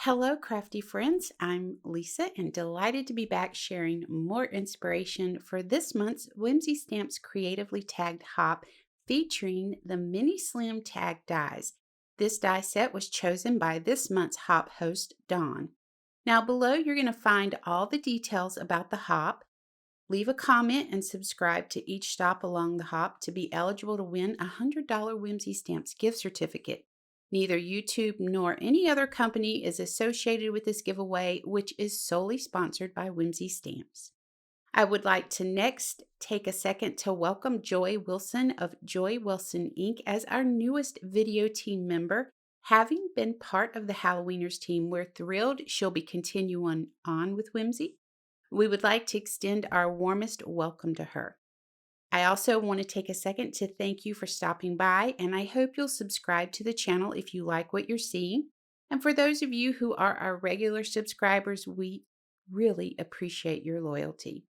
Hello, crafty friends. I'm Lisa and delighted to be back sharing more inspiration for this month's Whimsy Stamps Creatively Tagged Hop featuring the Mini Slim Tag dies. This die set was chosen by this month's hop host, Dawn. Now, below you're going to find all the details about the hop. Leave a comment and subscribe to each stop along the hop to be eligible to win a $100 Whimsy Stamps gift certificate. Neither YouTube nor any other company is associated with this giveaway, which is solely sponsored by Whimsy Stamps. I would like to next take a second to welcome Joy Wilson of Joy Wilson Inc. as our newest video team member. Having been part of the Halloweeners team, we're thrilled she'll be continuing on with Whimsy. We would like to extend our warmest welcome to her. I also want to take a second to thank you for stopping by, and I hope you'll subscribe to the channel if you like what you're seeing. And for those of you who are our regular subscribers, we really appreciate your loyalty.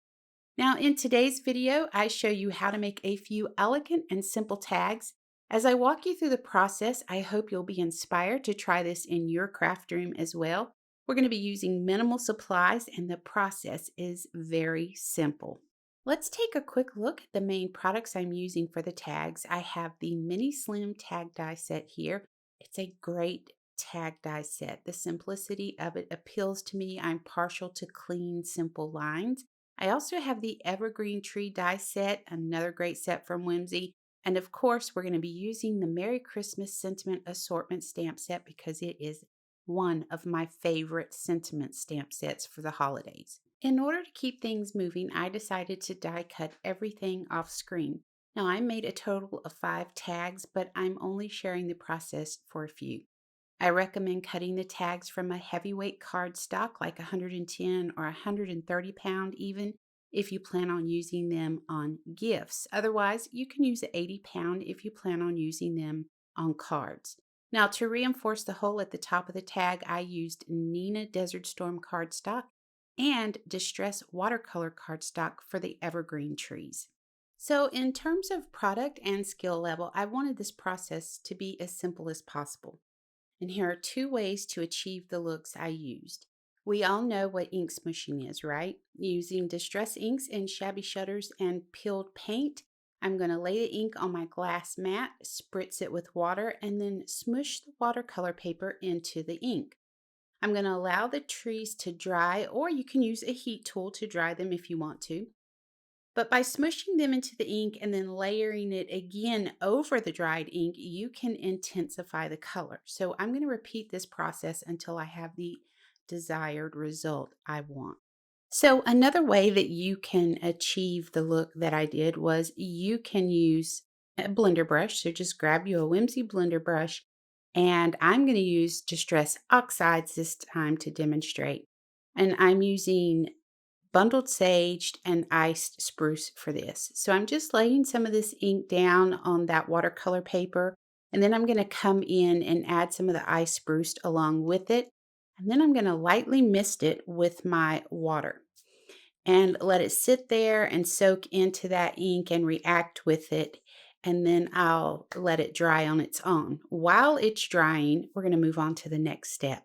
Now, in today's video, I show you how to make a few elegant and simple tags. As I walk you through the process, I hope you'll be inspired to try this in your craft room as well. We're going to be using minimal supplies, and the process is very simple. Let's take a quick look at the main products I'm using for the tags. I have the Mini Slim Tag Die set here. It's a great tag die set. The simplicity of it appeals to me. I'm partial to clean, simple lines. I also have the Evergreen Tree die set, another great set from Whimsy. And of course, we're going to be using the Merry Christmas Sentiment Assortment stamp set because it is one of my favorite sentiment stamp sets for the holidays. In order to keep things moving, I decided to die cut everything off screen. Now, I made a total of 5 tags, but I'm only sharing the process for a few. I recommend cutting the tags from a heavyweight cardstock like 110 or 130 pound even if you plan on using them on gifts. Otherwise, you can use an 80 pound if you plan on using them on cards. Now, to reinforce the hole at the top of the tag, I used Neenah Desert Storm cardstock and Distress watercolor cardstock for the evergreen trees. So in terms of product and skill level, I wanted this process to be as simple as possible. And here are 2 ways to achieve the looks I used. We all know what ink smushing is, right? Using distress inks and shabby shutters and peeled paint, I'm going to lay the ink on my glass mat, spritz it with water, and then smush the watercolor paper into the ink. I'm going to allow the trees to dry, or you can use a heat tool to dry them if you want to. But by smushing them into the ink and then layering it again over the dried ink, you can intensify the color. So I'm going to repeat this process until I have the desired result I want. So another way that you can achieve the look that I did was you can use a blender brush. So just grab you a Whimsy blender brush, and I'm going to use Distress Oxides this time to demonstrate. And I'm using bundled sage and iced spruce for this. So I'm just laying some of this ink down on that watercolor paper, and then I'm going to come in and add some of the iced spruce along with it. And then I'm going to lightly mist it with my water and let it sit there and soak into that ink and react with it. And then I'll let it dry on its own. While it's drying, we're going to move on to the next step.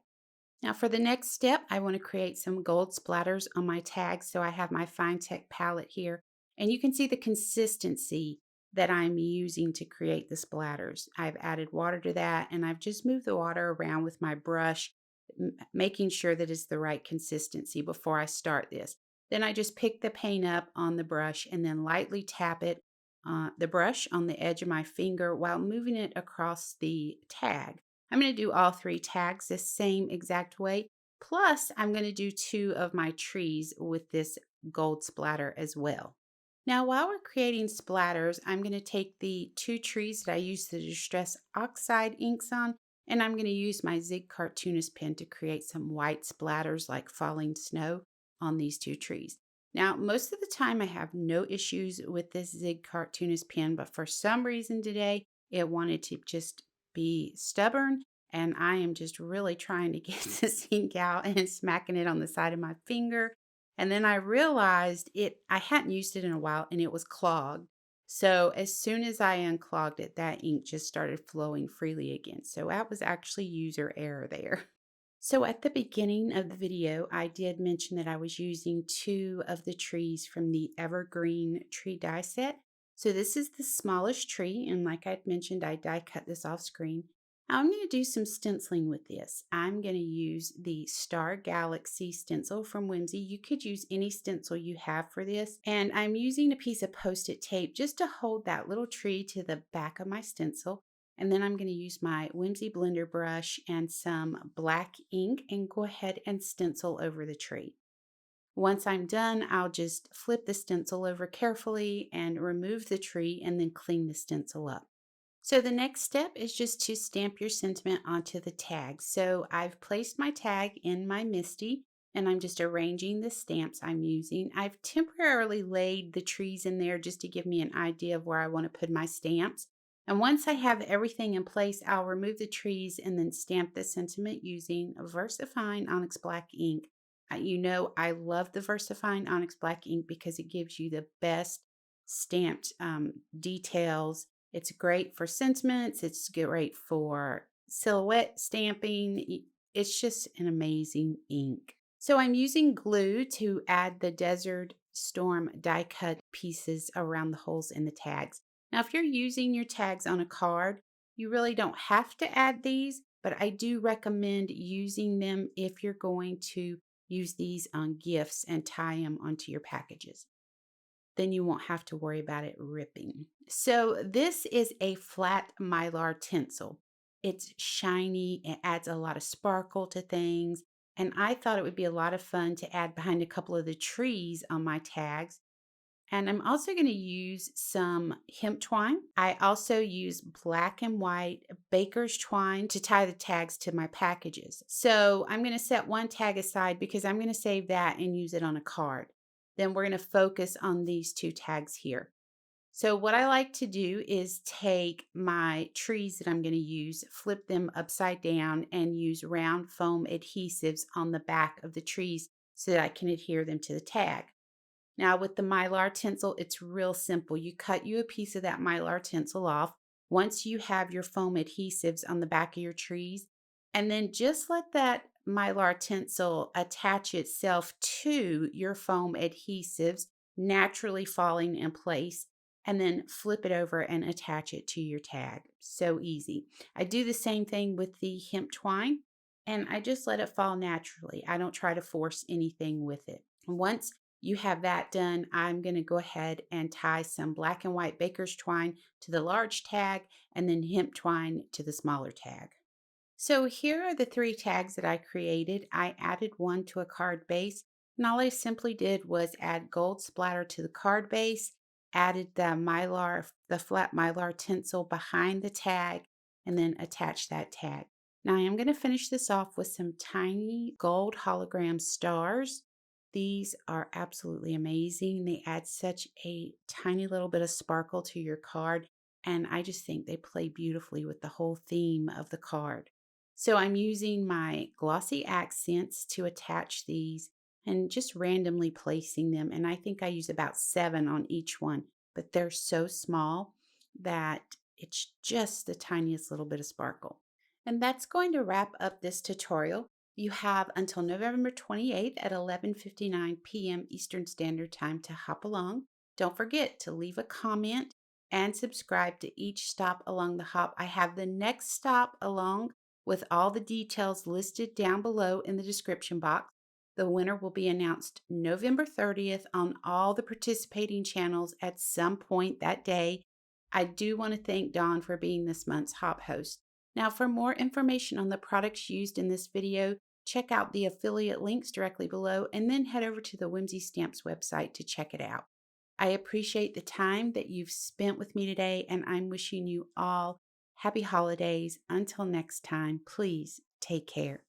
Now for the next step, I want to create some gold splatters on my tags. So I have my Fine Tech palette here, and you can see the consistency that I'm using to create the splatters. I've added water to that, and I've just moved the water around with my brush, making sure that it's the right consistency before I start this. Then I just pick the paint up on the brush and then lightly tap it, the brush on the edge of my finger while moving it across the tag. I'm going to do all 3 tags the same exact way. Plus, I'm going to do 2 of my trees with this gold splatter as well. Now, while we're creating splatters, I'm going to take the 2 trees that I used the Distress Oxide inks on, and I'm going to use my Zig Cartoonist pen to create some white splatters like falling snow on these 2 trees. Now, most of the time I have no issues with this Zig Cartoonist pen, but for some reason today, it wanted to just be stubborn, and I am just really trying to get this ink out and smacking it on the side of my finger. And then I realized I hadn't used it in a while and it was clogged. So as soon as I unclogged it, that ink just started flowing freely again. So that was actually user error there. So at the beginning of the video, I did mention that I was using two of the trees from the Evergreen tree die set. So this is the smallest tree, and like I'd mentioned, I die cut this off screen. I'm going to do some stenciling with this. I'm going to use the Star Galaxy stencil from Whimsy. You could use any stencil you have for this. And I'm using a piece of Post-it tape just to hold that little tree to the back of my stencil. And then I'm going to use my Whimsy blender brush and some black ink and go ahead and stencil over the tree. Once I'm done, I'll just flip the stencil over carefully and remove the tree and then clean the stencil up. So the next step is just to stamp your sentiment onto the tag. So I've placed my tag in my MISTI and I'm just arranging the stamps I'm using. I've temporarily laid the trees in there just to give me an idea of where I want to put my stamps. And once I have everything in place, I'll remove the trees and then stamp the sentiment using VersaFine Onyx Black ink. You know, I love the VersaFine Onyx Black ink because it gives you the best stamped details. It's great for sentiments. It's great for silhouette stamping. It's just an amazing ink. So I'm using glue to add the Desert Storm die cut pieces around the holes in the tags. Now, if you're using your tags on a card, you really don't have to add these, but I do recommend using them if you're going to use these on gifts and tie them onto your packages. Then you won't have to worry about it ripping. So this is a flat mylar tinsel. It's shiny, it adds a lot of sparkle to things, and I thought it would be a lot of fun to add behind a couple of the trees on my tags. And I'm also going to use some hemp twine. I also use black and white baker's twine to tie the tags to my packages. So I'm going to set one tag aside because I'm going to save that and use it on a card. Then we're going to focus on these two tags here. So what I like to do is take my trees that I'm going to use, flip them upside down, and use round foam adhesives on the back of the trees so that I can adhere them to the tag. Now with the Mylar tinsel, it's real simple. You cut you a piece of that Mylar tinsel off once you have your foam adhesives on the back of your trees, and then just let that Mylar tinsel attach itself to your foam adhesives, naturally falling in place, and then flip it over and attach it to your tag. So easy. I do the same thing with the hemp twine, and I just let it fall naturally. I don't try to force anything with it. Once you have that done, I'm going to go ahead and tie some black and white baker's twine to the large tag and then hemp twine to the smaller tag. So here are the three tags that I created. I added one to a card base, and all I simply did was add gold splatter to the card base, added the flat mylar tinsel behind the tag, and then attached that tag. Now I am going to finish this off with some tiny gold hologram stars. These are absolutely amazing. They add such a tiny little bit of sparkle to your card, and I just think they play beautifully with the whole theme of the card. So I'm using my glossy accents to attach these and just randomly placing them. And I think I use about 7 on each one, but they're so small that it's just the tiniest little bit of sparkle. And that's going to wrap up this tutorial. You have until November 28th at 11:59 p.m. Eastern Standard Time to hop along. Don't forget to leave a comment and subscribe to each stop along the hop. I have the next stop along with all the details listed down below in the description box. The winner will be announced November 30th on all the participating channels at some point that day. I do want to thank Dawn for being this month's hop host. Now, for more information on the products used in this video, check out the affiliate links directly below and then head over to the Whimsy Stamps website to check it out. I appreciate the time that you've spent with me today, and I'm wishing you all happy holidays. Until next time, please take care.